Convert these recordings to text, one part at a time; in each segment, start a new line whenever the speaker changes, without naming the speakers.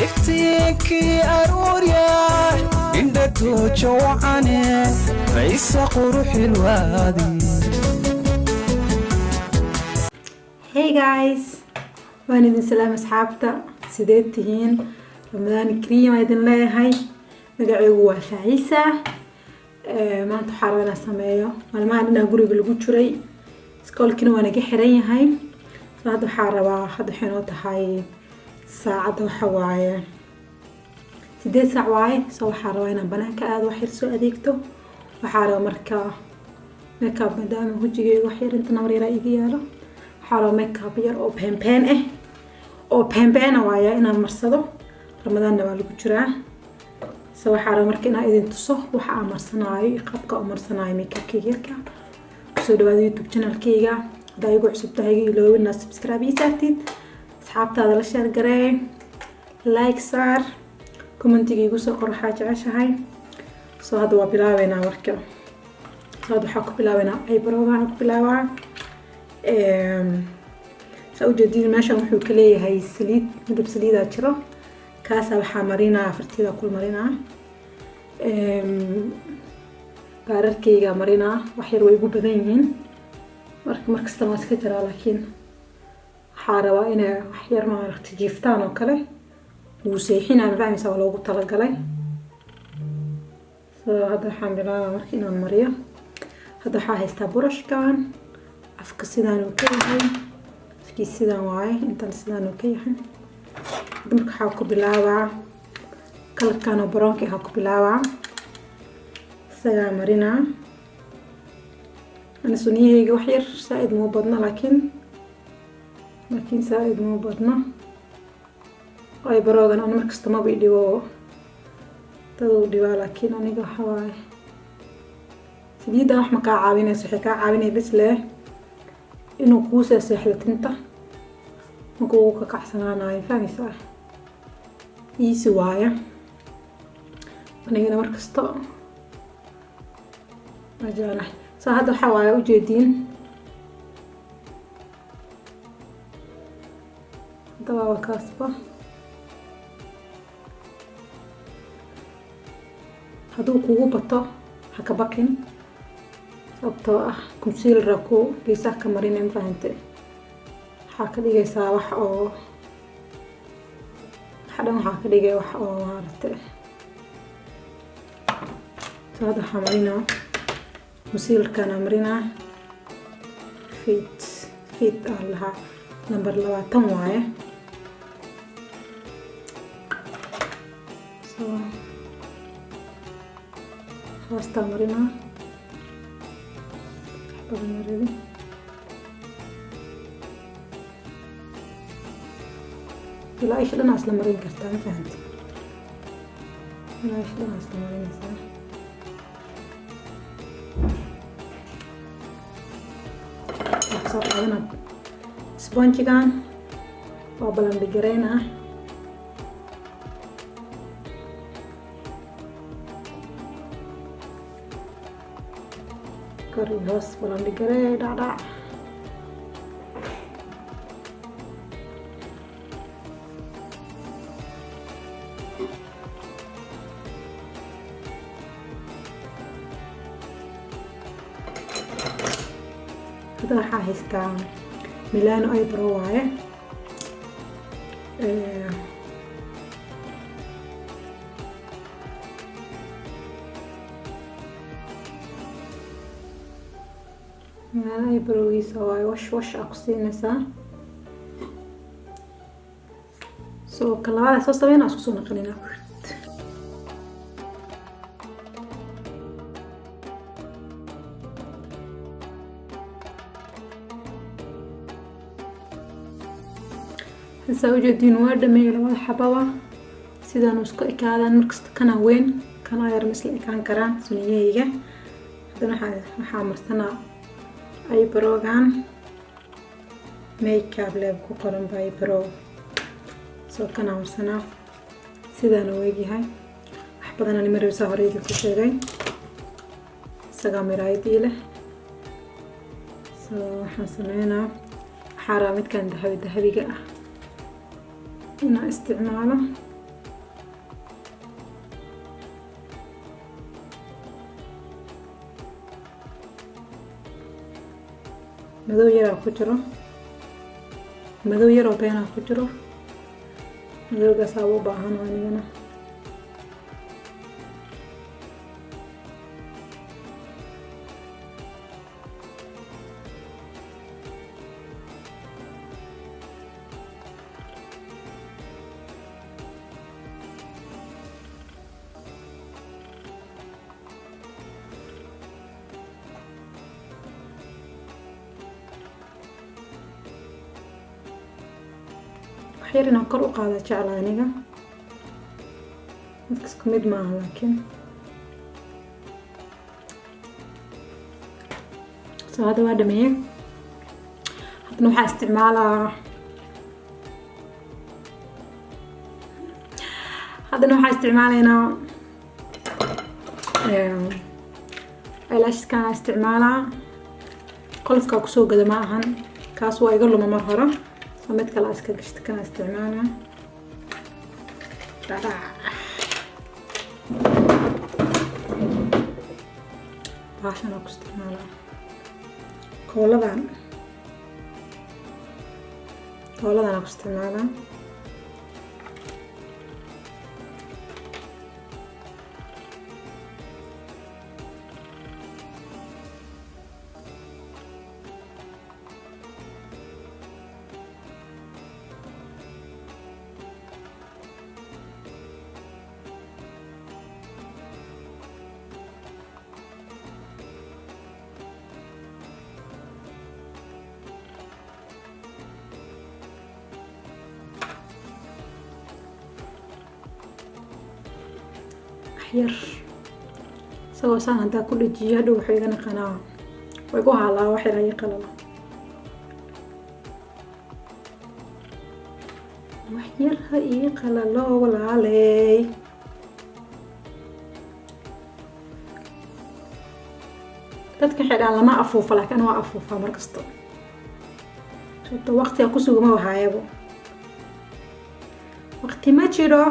افتيكي أروريا إندتو جوعني رئيس قروح الوادي.
Hey guys, waan idin salaam asxaabta sideed tihiin Ramadaan kariim idin leeyahay magacaygu waa Faaiisa maanta waxaan rabaa inaan sameeyo maalmahan inaan guriga lagu jiray iskoolkina waa naga xiran yahay hadda waxaan rabaa waxay noo tahay saacada waxa waaye 8 saac waaye waxaan rabaa inaan banaanka aado wax yar soo adeegto waxaan rabaa markaa makeup maadaama wajigayga wax yar inta nawr yar iga yaalo حارة ميك اب ير او بين وايا إنا مرصدو رمضان نوالو كجرا سو حارة مركنا إذن تصو وحا مرصناي قبقا مرصناي ميك اب كيركا سو دوادو يوتيوب channel كيغا دايقو عصب تايقي لو الناس سبسكرايب يساتيد صحابتا هذا لشير قري لايك صار كومنتي يقو سو قرو حاجة عشاهاي سو هادو وبلاوينا وركا سو هادو حاكو بلاوينا اي بروغان بلاوان سأوجدين ماشا وحو كليه هاي السليد مدب سليدة جرا كاسا وحا مرينا فرتيدا كل مرينا بارركيغا مرينا وحير ويقو بدينين مركز تماسك جرا لكن حاروا إنا وحير ما رخت جيفتان وكله وسيحين أنا فاهمي سوا لوغو طلقالي هذا الحمد لله مركينا المريا هذا حا هيستا برش كان afka sidaan oo ka yahay afkii sidaan waaye inta sidaan oo ka yahay marka waxa ku bilaabaa kalkan oo brownki waxa ku bilaabaa saga marina ana suniyayga wax yar saaid mo badna laakiin saaid mo badna ay baroogan aan markasta ma bidiyo tado dhiba laakiin aniga waxa waaye sidii wax ma ka caawinayso waxa ka caawinay bas leh inuu kuusa seexdo tinta markuu ka kacsanaanayo fahmaysaa iisi waaya anigana markasta majaalay hadda waxa waaye ujeediin hadaba kaasba hadduu kugu bato ha ka baqin sababtoo ah concealer ku geesaha ka marinay faahante waxa ka dhigaysaa wax oo xadan waxa ka dhigay wax oo maartay hada xamarina concealer kana marina fit allaha number 20 waaye hasta marina بغير لا ايش انا اصلا مريض قرطان فهمت لا ايش انا اصلا مريض صار انا سبونج كان وبلان بقرينا كوري هوس بلان بقري دعدع هذا waxaa haystaa Milano eyebrow waaye Milano eyebrowiisa waaye wash aqsinaysaa soo kala soo sameeyna isku soo naqlinaa سأوجدين واحدة من لواد حبوا سيدان وسكو إكادان مركز كنا وين كنا ير مثل إكان كران سنيجة هذا نحامر سنة أي بروغان ميك اب لاب كوكولن باي برو سو كنا ورسنا سيدان ويجي هاي أحبطنا نمر وسهري الكوشيغي سقا مرايدي له سو حسنينا حرامت كان ذهبي قاه إنه استعماله madow yaraa ku jiro, madow yaroo beenaa ku jiro. madowgaasaa u baahan anigana. waxyar inaan kor u qaada jecla aniga, dadka isku mid maaha laakiin soo hadda waa dhameeyey. haddana waxaa isticmaalaynaa eyelashes-kaan isticmaalaa. qolofkaa kusoo gada ma ahan, kaas waa iga luma mar hore. mid kale iska gashta kana isticmaalaa. baashan ku isticmaalaa kooladan ku isticmaalaa. yar isagoo saan hadaa ku dhajiyo hadhow wuxuu iga naqanaa way ku haalaa wax yar ay qalala. wax yar ha ii qalalo walaaley. dadka xidhaan lama afuufa laakiin waa afuufa markasta. sababta waqtiga ku sugama wahaayabo, waqti ma jiro.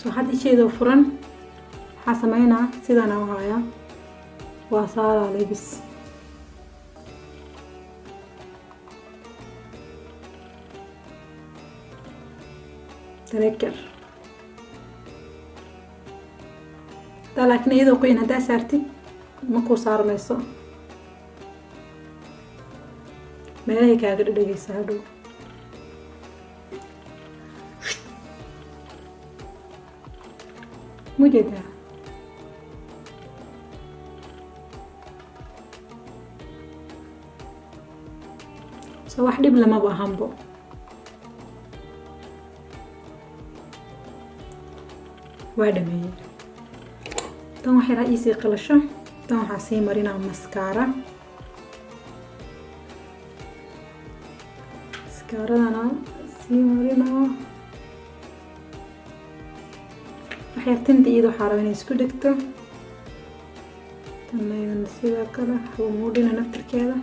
waxaad isheedo furan waxaa sameynaa sidaan u hayaa, waa saaraa lebis. dareekar hadaa laakiin iyadoo qoyan haddaa saartid ma kuu saarmayso, meelahay kaaga dhadhagaysa hadhow. mujeda so wax dhib lama bahanbo. waa dhameeyey. tan wax yar iisii qalasho. tan waxaa sii marinaa maskaara. maskaaradana sii marinaa waxyartinta iyada waxaa raba inay isku dhegto. tanaydan sidoo kale waxba muudhina naftirkeeda.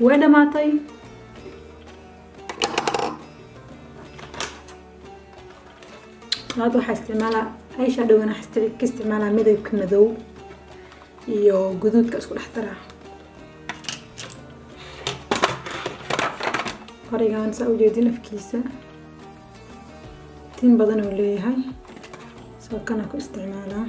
way dhamaatay. hadda waxaa isticmaalaa eyeshadow-na ka isticmaalaa midabka madow iyo guduudka isku dhex daraa. qorigaan saa ujeedin afkiisa tin badan oo leeyahay, soo kana ku isticmaalaa.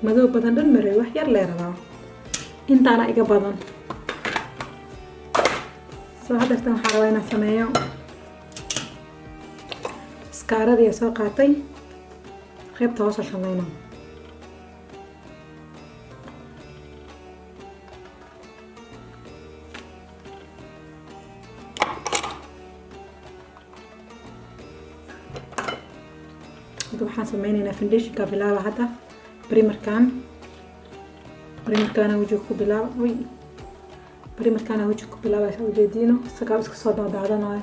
madow badan dhan maray wax yar leeradaa intaana iga badan. soo hadartan waxaa rabaa inaan sameeyo maskaaradii soo qaatay qaybta hoose shameyno. waxaan sameynaynaa foundationka bilaaba hadda primerkan wajiga ku bilaaba primerkan wajiga ku bilaabaysa ujeediino sagaal iska soo daadanayo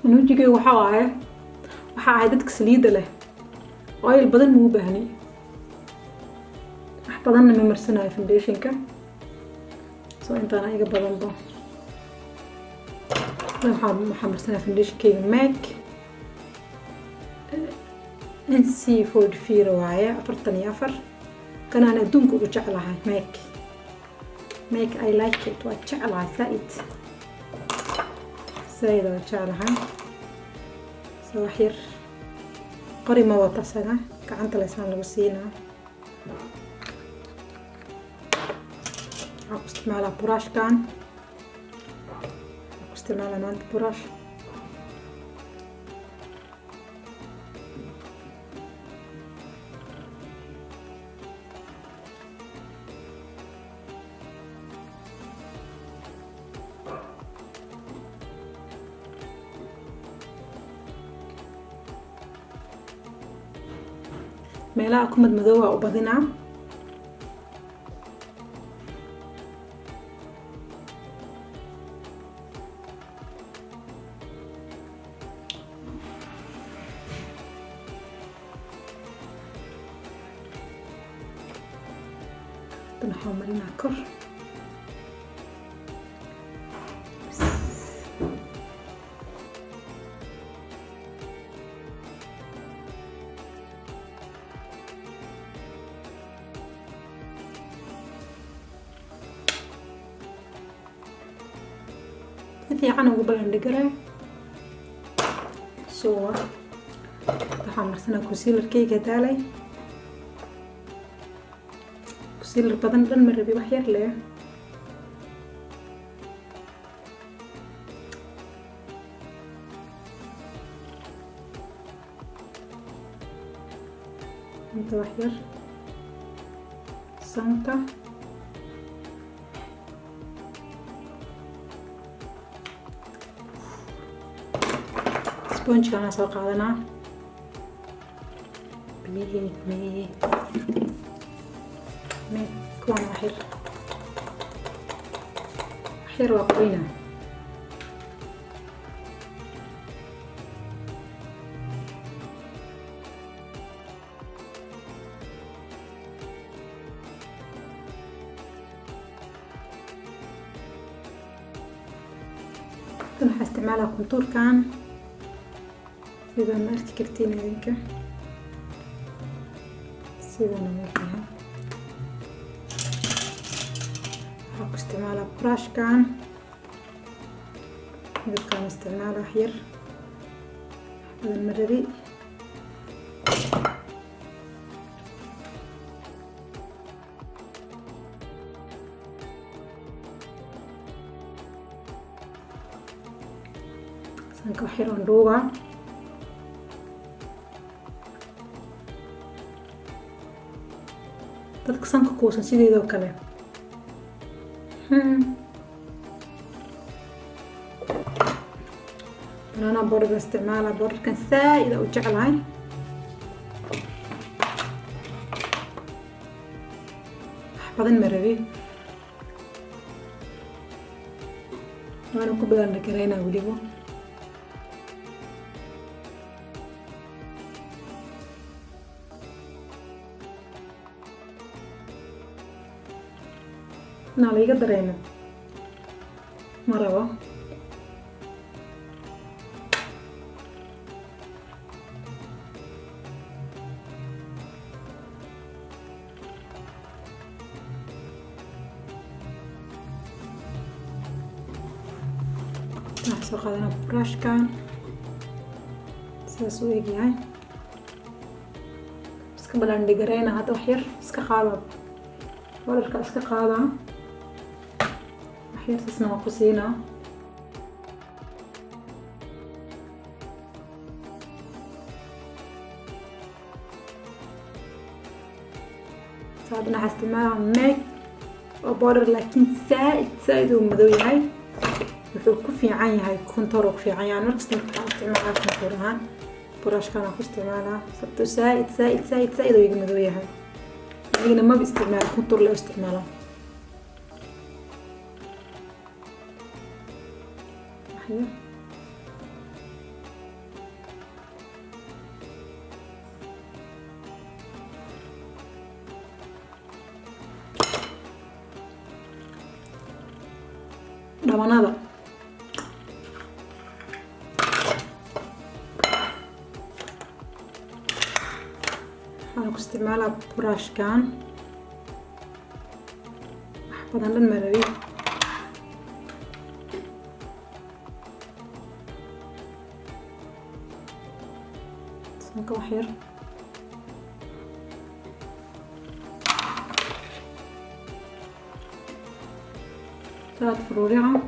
wajiga waxa ahay dadka saliida leh oil badan muu baahni wax badanna ma marsanayo foundationka soo intaan iga badanba waxaan marsanaa foundationkayga MAC NC44 waaye 44 kanaan adduunka ugu jeclahay MAC I like it waa jeclahay saaid waa jeclahay soo wax yar qori ma wata saga gacanta leysaan lagu siinaa waxaan ku isticmaalaa buraashkan استعمال مانت براش meelaha kumad madoow u badinaa waxaan marinaa kor si fiican ugu balandhigaray soo waxaan marsanaa concealerkayga daalay concealer badan dhan ma rabi wax yar leh inta wax yar sanka sponge kana soo qaadanaa biyihi كون وحير وقوينا راح استعمالها كونتور كان إذا ما ارتكرتين هذيك سيبنا نرجعها استعمالها براش كان كان استعمالها حير هذا المرة دي سنك حير ندوبة dadka sanka kuusan sideedoo kale أنا برضه استعمالها برضه كان سائل أو جعلها أحفظن مربي وأنا قبل أن نكرينا وليبو نالي قدرينا مرة soo qaadana brushkan sidaas u egyahay iska balandhigareyna hadda wax yar iska qaada walarka iska qaada wax yar sisna waa ku siinaa saadna xastimaa make oo border laakiin saaid u madow yahay wuxuu ku fiican yahay kontor ku fiican yahay markasta waxaan isticmaalaa kontor ahaan brushkan aan ku isticmaalaa sabto saaid oo iga madow yahay anigana ma isticmaalo kontor la isticmaalaa dhamanada waxaan ku isticmaalaa brushkan wax badan dhan marabi sanka wax yar ثلاث فروع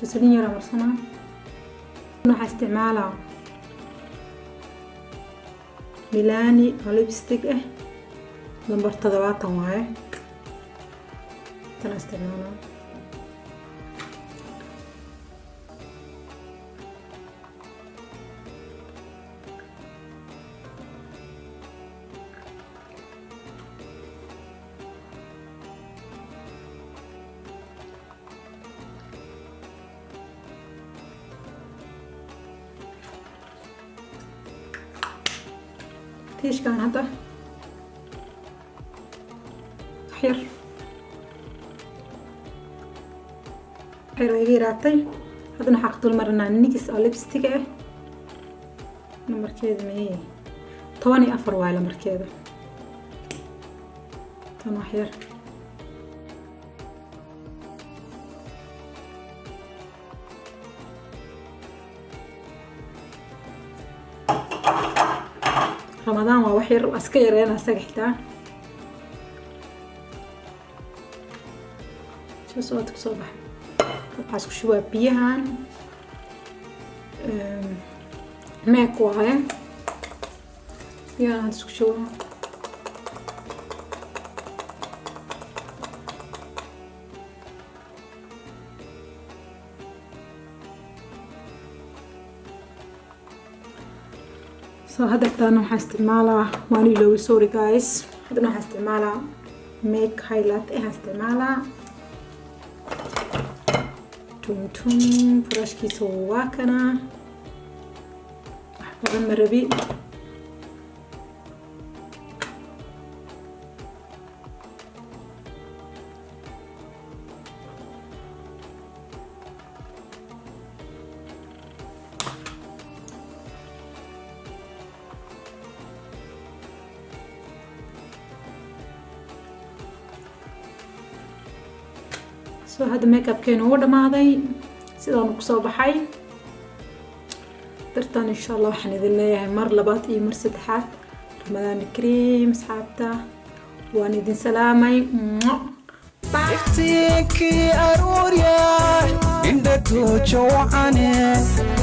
فسلين يرى مرسمة نوع استعمالها ميلاني أو ليبستيك نمبر 7 معي تنا استعمالها تيش كان هذا حير ويجيراتي هذا نحط المرنا نيكس أو ليبستيك نمبر كذا مية تواني أفر وعلى مركبة تنو حير رمضان وحير وأسكير أنا سجحتها شو صوتك صباح حاسك شوية بيهان ماك واي يا حاسك شو هذا الثاني راح استعماله واني لو سوري جايز هذا راح استعماله ميك هايلايت هستعماله توم فرش كي سواكنا احفظ مربي هذا ميك اب كان هو دماday sidaan ku soo baxay dartan insha Allah waxaan idin leeyahay mar labaad iyo mar saddexaad Ramadan Kareem asxaabta waan idin salaamay
iftiinkii arooryaay indha toojo wacane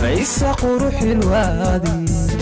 laysa quruxil waadi